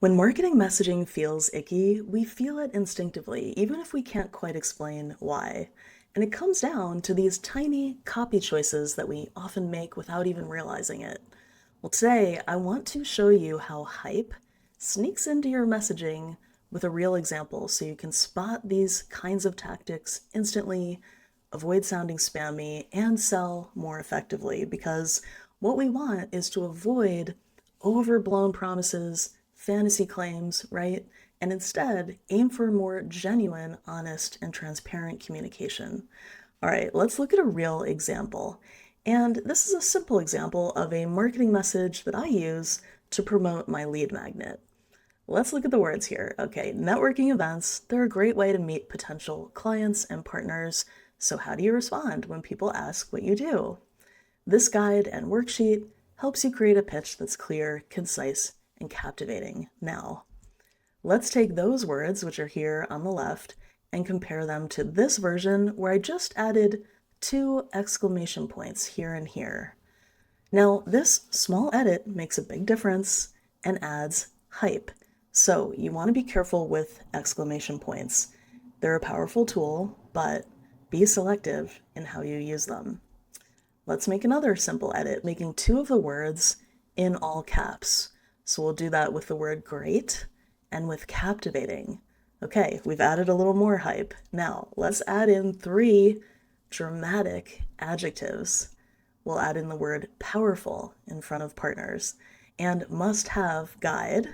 When marketing messaging feels icky, we feel it instinctively, even if we can't quite explain why. And it comes down to these tiny copy choices that we often make without even realizing it. Well, today I want to show you how hype sneaks into your messaging with a real example so you can spot these kinds of tactics instantly, avoid sounding spammy, and sell more effectively. Because what we want is to avoid overblown promises, fantasy claims, right? And instead aim for more genuine, honest, and transparent communication. All right, let's look at a real example. And this is a simple example of a marketing message that I use to promote my lead magnet. Let's look at the words here. Okay, networking events, they're a great way to meet potential clients and partners. So, how do you respond when people ask what you do? This guide and worksheet helps you create a pitch that's clear, concise, and captivating. Now, let's take those words, which are here on the left, and compare them to this version where I just added 2 exclamation points here and here. Now, this small edit makes a big difference and adds hype. So you want to be careful with exclamation points. They're a powerful tool, but be selective in how you use them. Let's make another simple edit, making 2 of the words in all caps. So we'll do that with the word great and with captivating. Okay, we've added a little more hype. Now let's add in 3 dramatic adjectives. We'll add in the word powerful in front of partners and must have guide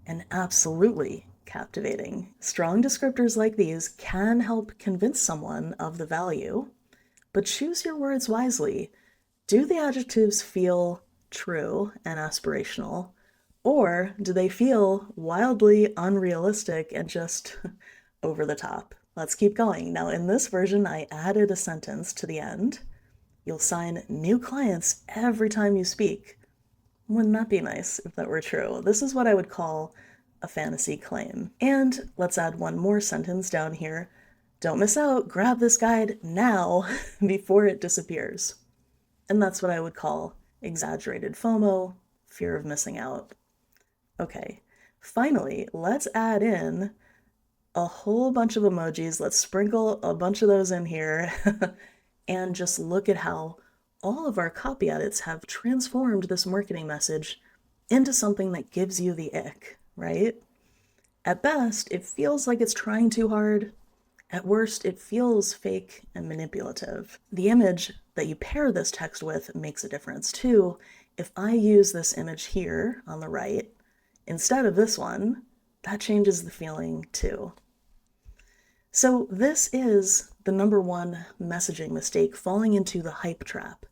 and absolutely captivating. Strong descriptors like these can help convince someone of the value, but choose your words wisely. Do the adjectives feel true and aspirational, or do they feel wildly unrealistic and just over the top? Let's keep going. Now, in this version, I added a sentence to the end. You'll sign new clients every time you speak. Wouldn't that be nice if that were true? This is what I would call a fantasy claim. And let's add one more sentence down here. Don't miss out, grab this guide now before it disappears. And that's what I would call exaggerated FOMO, fear of missing out. Okay, finally, let's add in a whole bunch of emojis. Let's sprinkle a bunch of those in here and just look at how all of our copy edits have transformed this marketing message into something that gives you the ick, right? At best, it feels like it's trying too hard. At worst, it feels fake and manipulative. The image that you pair this text with makes a difference too. If I use this image here on the right instead of this one, that changes the feeling too. So this is the #1 messaging mistake, falling into the hype trap.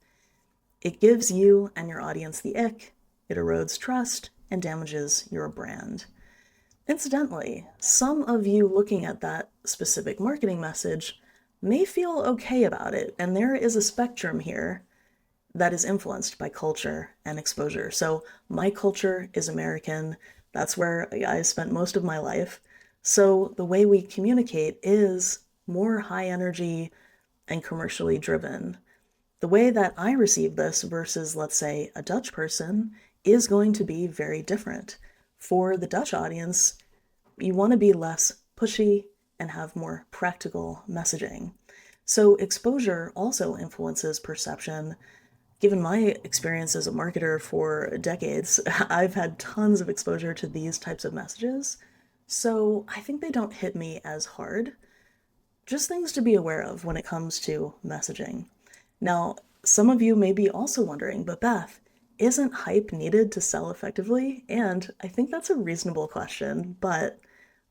It gives you and your audience the ick, it erodes trust, and damages your brand. Incidentally, some of you looking at that specific marketing message may feel okay about it, and there is a spectrum here that is influenced by culture and exposure. So my culture is American. That's where I spent most of my life. So the way we communicate is more high energy and commercially driven. The way that I receive this versus, let's say, a Dutch person is going to be very different. For the Dutch audience, you want to be less pushy and have more practical messaging. So exposure also influences perception. Given my experience as a marketer for decades, I've had tons of exposure to these types of messages. So I think they don't hit me as hard. Just things to be aware of when it comes to messaging. Now, some of you may be also wondering, but Beth, isn't hype needed to sell effectively? And I think that's a reasonable question, but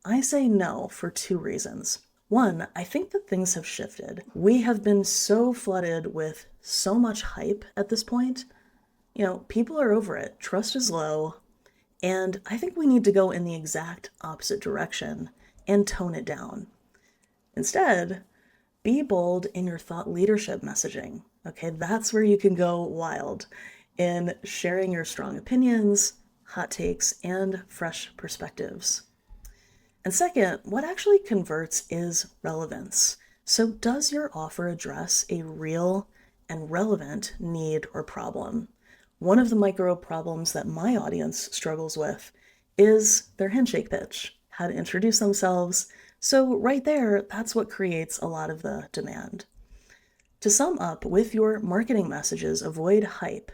I say no for 2 reasons. One, I think that things have shifted. We have been so flooded with so much hype at this point. People are over it. Trust is low. And I think we need to go in the exact opposite direction and tone it down. Instead, be bold in your thought leadership messaging. Okay, that's where you can go wild in sharing your strong opinions, hot takes, and fresh perspectives. And second, what actually converts is relevance. So does your offer address a real and relevant need or problem? One of the micro problems that my audience struggles with is their handshake pitch, how to introduce themselves. So right there, that's what creates a lot of the demand. To sum up, with your marketing messages, avoid hype,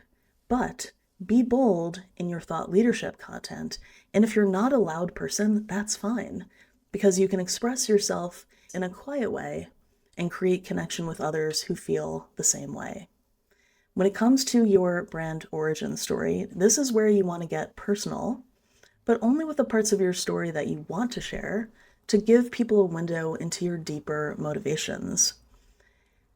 but be bold in your thought leadership content. And if you're not a loud person, that's fine, because you can express yourself in a quiet way and create connection with others who feel the same way. When it comes to your brand origin story, this is where you want to get personal, but only with the parts of your story that you want to share to give people a window into your deeper motivations.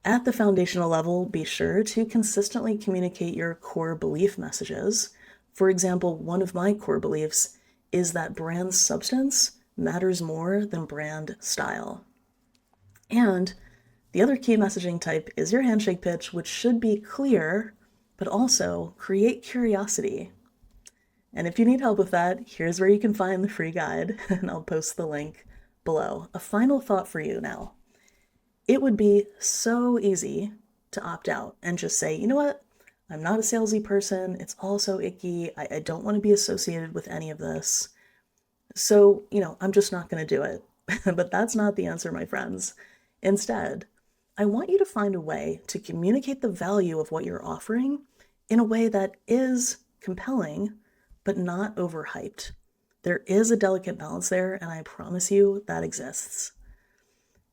At the foundational level, be sure to consistently communicate your core belief messages. For example, one of my core beliefs is that brand substance matters more than brand style. And the other key messaging type is your handshake pitch, which should be clear, but also create curiosity. And if you need help with that, here's where you can find the free guide, and I'll post the link below. A final thought for you now. It would be so easy to opt out and just say, you know what? I'm not a salesy person. It's all so icky. I don't want to be associated with any of this. So, I'm just not going to do it. But that's not the answer, my friends. Instead, I want you to find a way to communicate the value of what you're offering in a way that is compelling, but not overhyped. There is a delicate balance there, and I promise you that exists.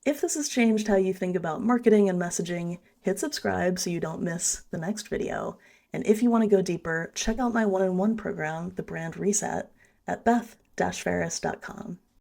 If this has changed how you think about marketing and messaging, hit subscribe so you don't miss the next video. And if you want to go deeper, check out my one-on-one program, The Brand Reset, at beth-ferris.com.